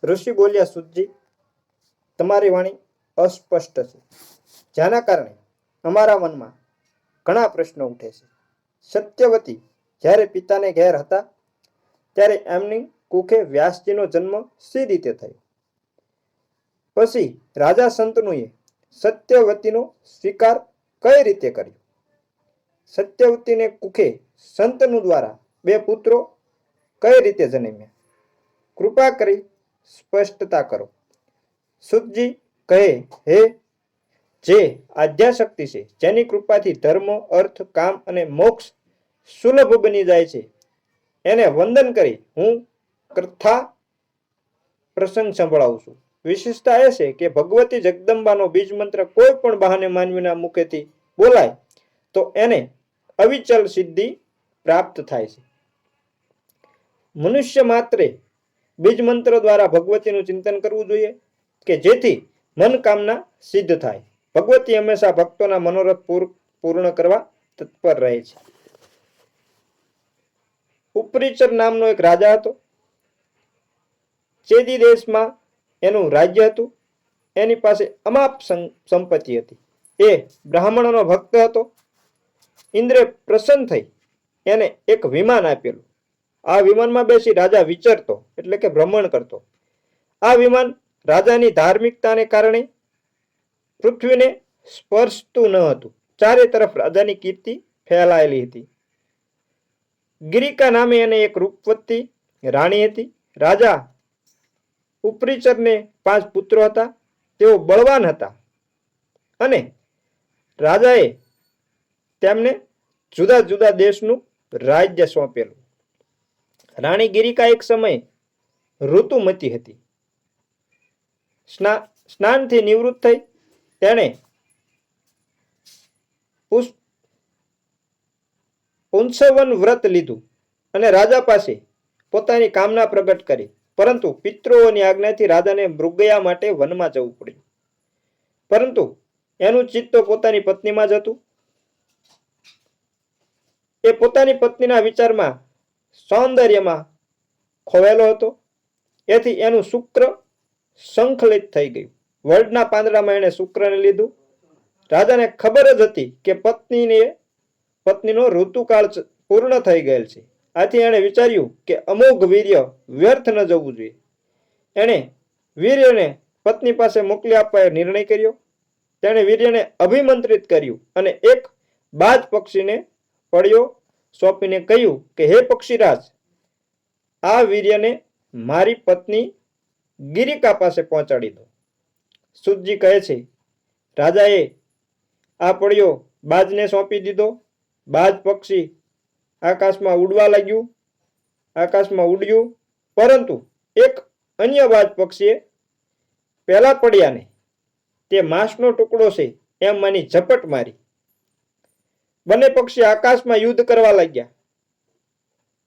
ઋષિ બોલ્યા, સુતજી, તમારી વાણી અસ્પષ્ટ છે, જેના કારણે અમારા મનમાં ઘણા પ્રશ્નો ઉઠે છે. સત્યવતી જ્યારે પિતાને ઘેર હતા ત્યારે એમની કુખે વ્યાસજીનો જન્મ સી રીતે થયો? પછી રાજા શંતનુએ સત્યવતીનો સ્વીકાર કઈ રીતે કર્યો? સત્યવતીને કુખે શંતનુ દ્વારા 2 પુત્રો કઈ રીતે જન્મ્યા? કૃપા કરી સ્પષ્ટતા કરો. સુતજી કહે, હે જે આદ્યાશક્તિ છે, જેની કૃપાથી ધર્મ, અર્થ, કામ અને મોક્ષ સુલભ બની જાય છે, એને વંદન કરી હું કથા પ્રસંગ સંભળાવું છું. વિશેષતા એ છે કે ભગવતી જગદંબાનો બીજ મંત્ર કોઈ પણ બહાને માનવીના મુખેથી બોલાય તો એને અવિચલ સિદ્ધિ પ્રાપ્ત થાય છે. મનુષ્ય માત્રે બીજ મંત્ર દ્વારા ભગવતીનું ચિંતન કરવું જોઈએ કે જેથી મનકામના સિદ્ધ થાય. ભગવતી હંમેશા ભક્તોના મનોરથ પૂર્ણ કરવા તત્પર રહે છે. ઉપરીચર નામનો એક રાજા હતો. ચેદી દેશમાં એનું રાજ્ય હતું. એની પાસે અમાપ સંપત્તિ હતી. એ બ્રાહ્મણનો ભક્ત હતો. ઇન્દ્રે પ્રસન્ન થઈ એને એક વિમાન આપેલું. આ વિમાનમાં બેસી રાજા વિચરતો એટલે કે ભ્રમણ કરતો. આ વિમાન રાજાની ધાર્મિકતાને કારણે પૃથ્વીને સ્પર્શતું ન હતું. ચારે તરફ રાજાની કીર્તિ ફેલાયેલી હતી. ગિરિકા નામે એને એક રૂપવતી રાણી હતી. રાજા ઉપરીચરને 5 પુત્રો હતા. તેઓ બળવાન હતા અને રાજાએ તેમને જુદા જુદા દેશનું રાજ્ય સોંપેલું. રાણી ગિરિકા એક સમયે ઋતુમતી હતી. સ્નાનથી નિવૃત્ત થઈ તેણે પુંસવન વ્રત લીધું અને રાજા પાસે પોતાની કામના પ્રગટ કરી. પરંતુ પિતૃઓની આજ્ઞાથી રાજાને મૃગયા માટે વનમાં જવું પડ્યું. પરંતુ એનું ચિત્ત તો પોતાની પત્નીમાં જ હતું. એ પોતાની પત્નીના વિચારમાં, સૌંદર્યમાં ખોવાયેલો હતો. એથી એનું શુક્ર સંખલિત થઈ ગયું. વડના પાંદડામાં એણે શુક્રને લીધું. રાજાને ખબર જ હતી કે પત્નીનો ઋતુકાળ પૂર્ણ થઈ ગયેલ છે. આથી એણે વિચાર્યું કે અમોઘ વીર્ય વ્યર્થ ન જવું જોઈએ. એણે વીર્યને પત્ની પાસે મોકલી આપવા નિર્ણય કર્યો. તેણે વીર્યને અભિમંત્રિત કર્યું અને એક બાજ પક્ષીને પડ્યો સોંપીને કહ્યું કે હે પક્ષીરાજ, આ વીર્યને મારી પત્ની ગિરિકા પાસે પહોંચાડી દો. સુતજી કહે છે, રાજાએ આ પડ્યો બાજને સોંપી દીધો. બાજ પક્ષી આકાશમાં ઉડવા લાગ્યું. આકાશમાં ઉડ્યું, પરંતુ એક અન્ય બાજ પક્ષીએ પહેલા પડ્યાને તે માંસનો ટુકડો છે એમ માની ઝપટ મારી. બંને પક્ષી આકાશમાં યુદ્ધ કરવા લાગ્યા.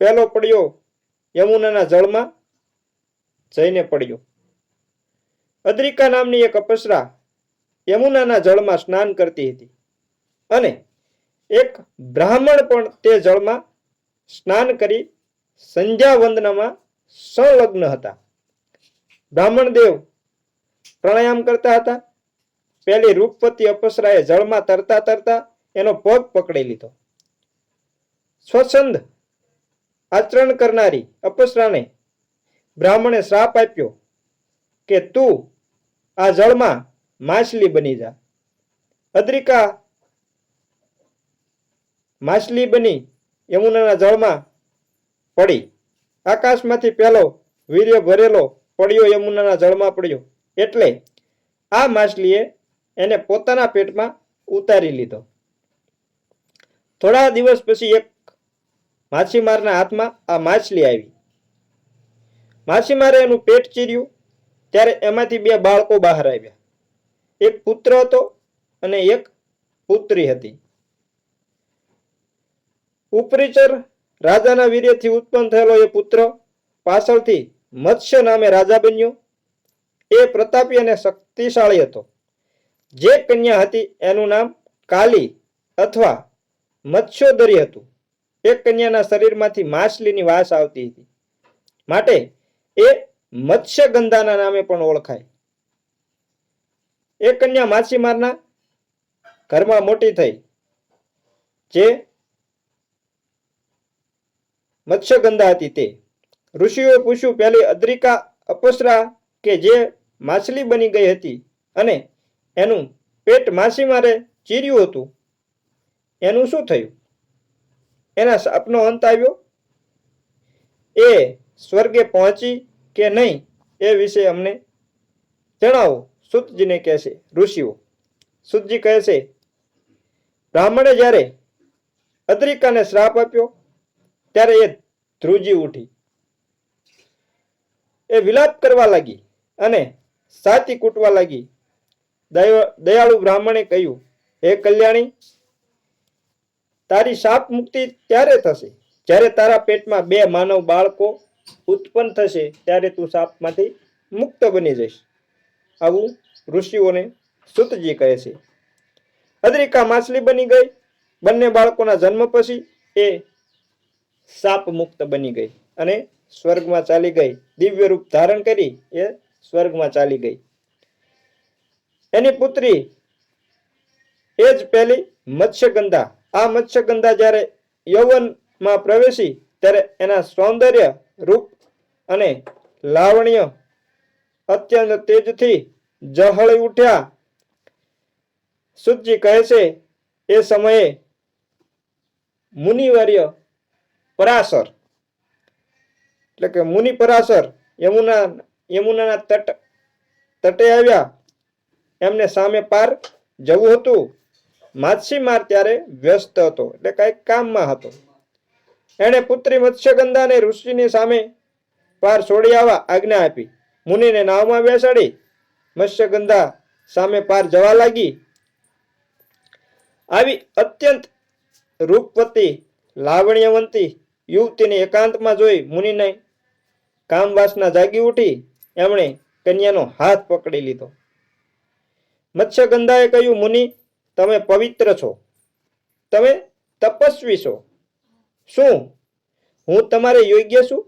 પહેલો પડ્યો યમુનાના જળમાં જઈને પડ્યો. અદ્રિકા નામની એક અપ્સરા યમુનાના જળમાં સ્નાન કરતી હતી અને એક બ્રાહ્મણ પણ તે જળમાં સ્નાન કરી સંધ્યા વંદનામાં સંલગ્ન હતા. બ્રાહ્મણ દેવ પ્રાણાયામ કરતા હતા. પહેલી રૂપવતી અપ્સરાએ જળમાં તરતા તરતા એનો પગ પકડી લીધો. સ્વચ્છંદ આચરણ કરનારી અપ્સરાને બ્રાહ્મણે શ્રાપ આપ્યો કે તું આ જળમાં માછલી બની જા. અદ્રિકા માછલી બની યમુનાના જળમાં પડી. આકાશમાંથી પહેલો વીર્ય ભરેલો પડ્યો યમુનાના જળમાં પડ્યો એટલે આ માછલીએ એને પોતાના પેટમાં ઉતારી લીધો. થોડા દિવસ પછી એક માછીમારના હાથમાં આ માછલી આવી. માછીમારે એનું પેટ ચીર્યું ત્યારે એમાંથી 2 બાળકો બહાર આવ્યા. એક પુત્ર હતો અને એક પુત્રી હતી. ઉપરીચર રાજાના વીર્યથી ઉત્પન્ન થયેલો એ પુત્ર પાછળથી મત્સ્ય નામે રાજા બન્યો. એ પ્રતાપી અને શક્તિશાળી હતો. જે કન્યા હતી એનું નામ કાલી અથવા મત્સ્યોદરી હતું. એક કન્યાના શરીરમાંથી માછલીની વાસ આવતી હતી, માટે એ મત્સ્યગંધાના નામે પણ ઓળખાય. એ કન્યા માછીમારના ઘરમાં મોટી થઈ, જે મત્સ્યગંધા હતી. તે ઋષિઓએ પૂછ્યું, પેલી અદ્રિકા અપસરા કે જે માછલી બની ગઈ હતી અને એનું પેટ માછીમારે ચીર્યું હતું, એનું શું થયું? એના શાપનો અંત આવ્યો? એ સ્વર્ગે પહોંચી કે નહીં એ વિશે અમને જણાવો. સુતજીને કહે છે ઋષિઓ. સુતજી કહે છે, બ્રાહ્મણે જ્યારે અદ્રિકાને શ્રાપ આપ્યો ત્યારે એ ધ્રુજી ઉઠી. એ વિલાપ કરવા લાગી અને છાતી કૂટવા લાગી. દયાળુ બ્રાહ્મણે કહ્યું, હે કલ્યાણી, તારી શાપ મુક્તિ ત્યારે થશે જ્યારે તારા પેટમાં 2 માનવ બાળકો ઉત્પન્ન થશે, ત્યારે તું શાપમાંથી મુક્ત બની જઈશ. આવું ઋષિઓને સુતજી કહે છે. અદ્રિકા માછલી બની ગઈ. બંને બાળકોના જન્મ પછી એ શાપ મુક્ત બની ગઈ અને સ્વર્ગમાં ચાલી ગઈ. દિવ્ય રૂપ ધારણ કરી એ સ્વર્ગમાં ચાલી ગઈ. એની પુત્રી એ જ પહેલી મત્સ્યગંધા. આ મત્સ્યગંધા જ્યારે યૌવનમાં પ્રવેશી ત્યારે એના સૌંદર્ય, રૂપ અને લાવણ્ય અત્યંત તેજથી ઝળહળી ઉઠ્યા. સુતજી કહે છે, એ સમયે મુનિવર્ય પરાશર એટલે કે મુનિ પરાશર યમુનાના તટે આવ્યા. એમને સામે પાર જવું હતું. માછીમાર ત્યારે વ્યસ્ત હતો, એટલે કઈક કામમાં હતો. એણે પુત્રી મત્સ્યગંધાને ઋષિની સામે પાર છોડી આવવા આજ્ઞા આપી. મુનિને નાવમાં બેસાડી મત્સ્યગંધા સામે પાર જવા લાગી. આવી અત્યંત રૂપવતી લાવણ્યવંતી યુવતીને એકાંતમાં જોઈ મુનિને કામ વાસના જાગી ઉઠી. એમણે કન્યાનો હાથ પકડી લીધો. મત્સ્યગંધાએ કહ્યું, મુનિ, તમે પવિત્ર છો, તમે તપસ્વી છો. શું હું તમારે યોગ્ય છું?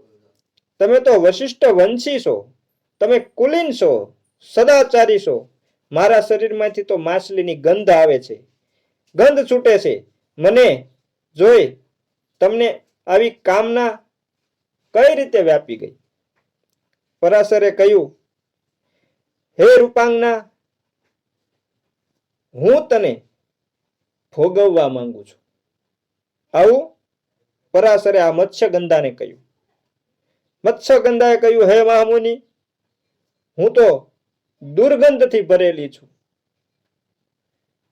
તમે તો વશિષ્ઠ વંશી છો, તમે કુલીન છો, સદાચારી છો. મારા શરીરમાંથી તો માછલીની ગંધ આવે છે, ગંધ છૂટે છે. મને જોઈ તમને આવી કામના કઈ રીતે વ્યાપી ગઈ? પરાશરે કહ્યું, હે રૂપાંગના, હું તને ભોગવવા માંગુ છું. આવું પરાશરે આ મત્સ્યગંધાને કહ્યું. મત્સ્યગંધાએ કહ્યું, હે મહામુનિ, હું તો દુર્ગંધથી ભરેલી છું.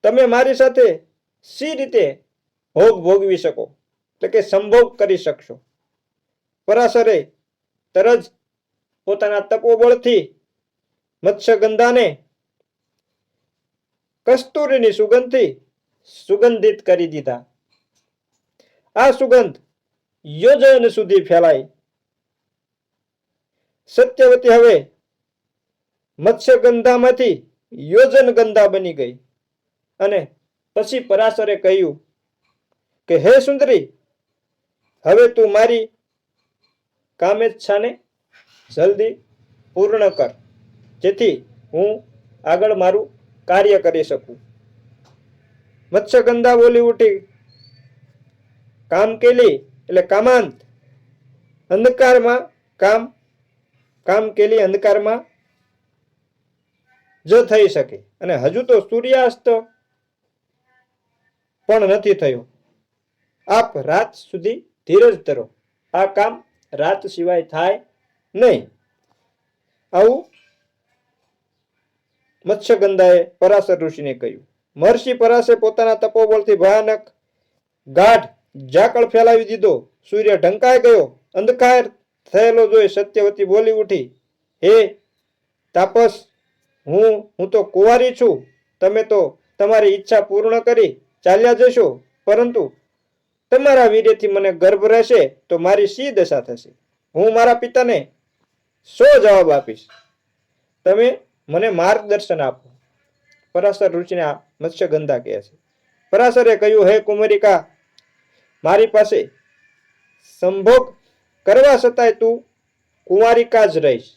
તમે મારી સાથે સી રીતે ભોગ ભોગવી શકો, એટલે કે સંભોગ કરી શકશો? પરાશરે તરત પોતાના તપોબળથી મત્સ્યગંધાને કસ્તુરીની સુગંધથી સુગંધિત કરી દીધા. આ સુગંધ યોજન સુધી ફેલાઈ. સત્યવતી હવે મત્સ્યગંધામાંથી યોજન ગંધા બની ગઈ. અને પછી પરાશરે કહ્યું કે, હે સુંદરી, હવે તું મારી કામેચ્છાને જલ્દી પૂર્ણ કર, જેથી હું આગળ મારું કાર્ય કરી શકું. મત્સ્યગંધા બોલી ઉઠી, કામકેલી એટલે કામાંત, અંધકારમાં કામકેલી અંધકારમાં જ થઈ શકે, અને હજુ તો સૂર્યાસ્ત પણ નથી થયો. આપ રાત સુધી ધીરજ ધરો, આ કામ રાત સિવાય થાય નહીં. આવું મત્સ્યગંધાએ પરાશર ઋષિને કહ્યું. મહર્ષિ પરાશે પોતાના તપોબળથી ભયાનક ગાઢ ઝાકળ ફેલાવી દીધો. સૂર્ય ઢંકાઈ ગયો. અંધકાર થયેલો જોઈ સત્યવતી બોલી ઉઠી, હે તાપસ, હું તો કુંવારી છું. તમે તો તમારી ઈચ્છા પૂર્ણ કરી ચાલ્યા જશો, પરંતુ તમારા વીર્યથી મને ગર્ભ રહેશે તો મારી શી દશા થશે? હું મારા પિતાને શો જવાબ આપીશ? તમે મને માર્ગદર્શન આપો. પરાશર ઋષિને આ મત્સ્યગંધા કહે છે. પરાશરે કહ્યું, હે કુમારિકા, મારી પાસે સંભોગ કરવા છતાંય તું કુંવારિકા જ રહીશ.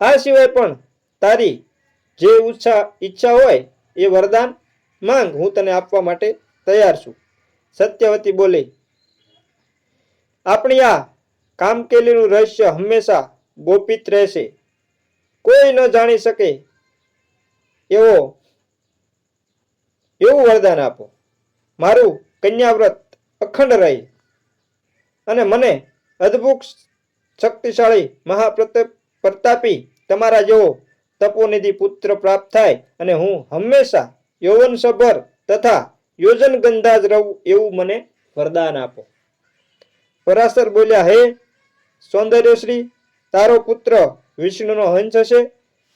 આ સિવાય પણ તારી જે ઈચ્છા હોય એ વરદાન માંગ, હું તને આપવા માટે તૈયાર છું. સત્યવતી બોલી, આપણી આ કામકેલીનું રહસ્ય હંમેશા ગોપિત રહેશે. કોઈ ન જાણી શકે એવું વરદાન આપો. મારું કન્યાવ્રત અખંડ રહે અને મને અદ્ભુત શક્તિશાળી પ્રતાપી તમારા જેવો તપોનિધિ પુત્ર પ્રાપ્ત થાય અને હું હંમેશા યૌવનસભર તથા યોજન ગંધાજ રહું એવું મને વરદાન આપો. પરાશર બોલ્યા, હે સૌંદર્યશ્રી, તારો પુત્ર વિષ્ણુનો હંસ હશે.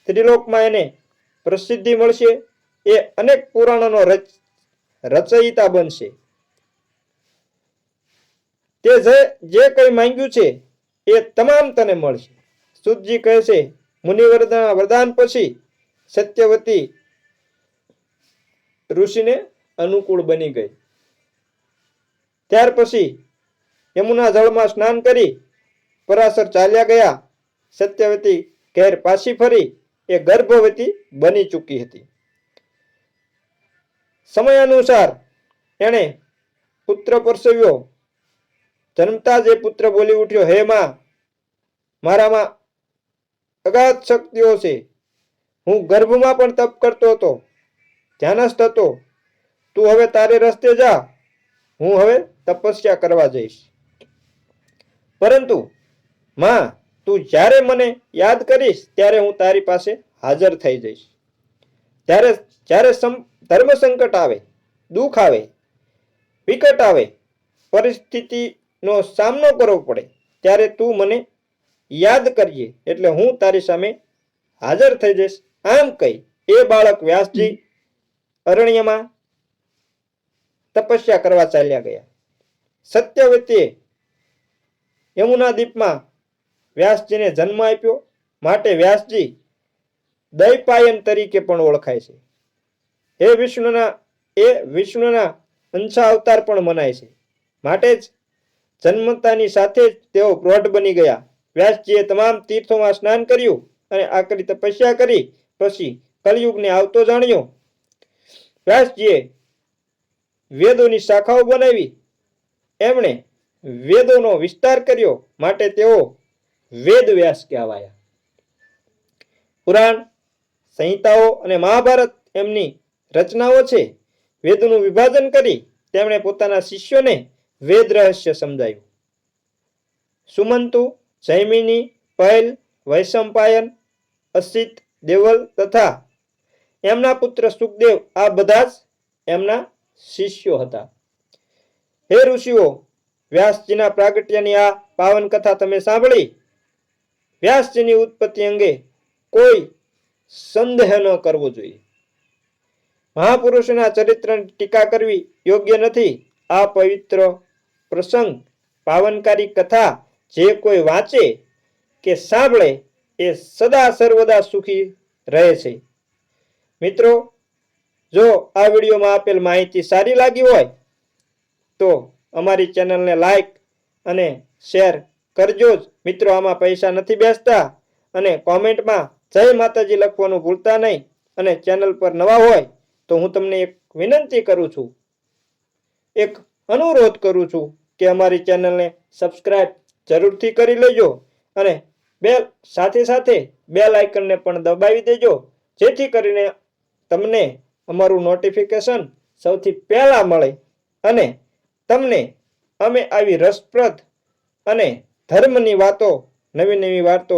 ત્રિલોકમાં એને પ્રસિદ્ધિ મળશે. એ અનેક પુરાણોનો રચયિતા બનશે. તે જે કંઈ માંગ્યું છે એ તમામ તને મળશે. સુતજી કહે છે, મુનિવરના વરદાન પછી સત્યવતી ઋષિને અનુકૂળ બની ગઈ. ત્યાર પછી યમુના જળમાં સ્નાન કરી પરાશર ચાલ્યા ગયા. સત્યવતી ઘેર પાછી ફરી એ ગર્ભવતી બની ચૂકી હતી. સમય અનુસાર એણે પુત્ર પ્રસવ્યો. જન્મતા જ એ પુત્ર બોલી ઉઠ્યો, હે માં, મારામાં અગાધ શક્તિઓ છે. હું ગર્ભમાં પણ તપ કરતો હતો, ધ્યાનસ્થ હતો. તું હવે તારે રસ્તે જા, હું હવે તપસ્યા કરવા જઈશ. પરંતુ માં, તું જ્યારે મને યાદ કરીશ ત્યારે હું તારી પાસે હાજર થઈ જઈશ. ત્યારે ધર્મ સંકટ આવે, દુઃખ આવે, વિકટ આવે, પરિસ્થિતિનો સામનો કરવો પડે, ત્યારે તું મને યાદ કરજે, એટલે હું તારી સામે હાજર થઈ જઈશ. આમ કહી એ બાળક વ્યાસજી અરણ્યમાં તપસ્યા કરવા ચાલ્યા ગયા. સત્યવતીએ યમુના દ્વીપમાં વ્યાસજીને જન્મ આપ્યો, માટે વ્યાસજી દયપાયન તરીકે પણ ઓળખાય છે. એ વિષ્ણુના અંશા અવતાર પણ મનાય છે. માટે જ જન્મતાની સાથે જ તેઓ પ્રૌઢ બની ગયા. વ્યાસજીએ તમામ તીર્થોમાં સ્નાન કર્યું અને આકરી તપસ્યા કરી પછી કલયુગને આવતો જાણ્યો. વ્યાસજીએ વેદોની શાખાઓ બનાવી. એમણે વેદોનો વિસ્તાર કર્યો, માટે તેઓ વેદ વ્યાસ કહેવાયા. પુરાણ, સંહિતાઓ અને મહાભારત એમની રચનાઓ છે. વેદનું વિભાજન કરી તેમણે પોતાના શિષ્યોને વેદ રહસ્ય સમજાયું. સુમંતુ, જૈમિની, પૈલ, વૈશંપાયન, અસિત, દેવલ તથા એમના પુત્ર સુખદેવ આ બધા જ એમના શિષ્યો હતા. હે ઋષિઓ, વ્યાસજીના પ્રાગટ્યની આ પાવન કથા તમે સાંભળી. વ્યાસજીની ઉત્પત્તિ અંગે કોઈ સંદેહ ન કરવો જોઈએ. મહાપુરુષોના ચરિત્રની ટીકા કરવી યોગ્ય નથી. આ પવિત્ર પ્રસંગ, પાવનકારી કથા જે કોઈ વાંચે કે સાંભળે એ સદા સર્વદા સુખી રહે છે. મિત્રો, જો આ વિડીયોમાં આપેલ માહિતી સારી લાગી હોય તો અમારી ચેનલને લાઈક અને શેર કરજો જ. મિત્રો, આમાં પૈસા નથી બેસતા. અને કોમેન્ટમાં જય માતાજી લખવાનું ભૂલતા નહીં. અને ચેનલ પર નવા હોય તો હું તમને એક વિનંતી કરું છું, એક અનુરોધ કરું છું કે અમારી ચેનલને સબસ્ક્રાઇબ જરૂરથી કરી લેજો અને સાથે બેલ આઇકનને પણ દબાવી દેજો, જેથી કરીને તમને અમારું નોટિફિકેશન સૌથી પહેલા મળે અને તમને અમે આવી રસપ્રદ અને ધર્મની વાતો, નવી વાતો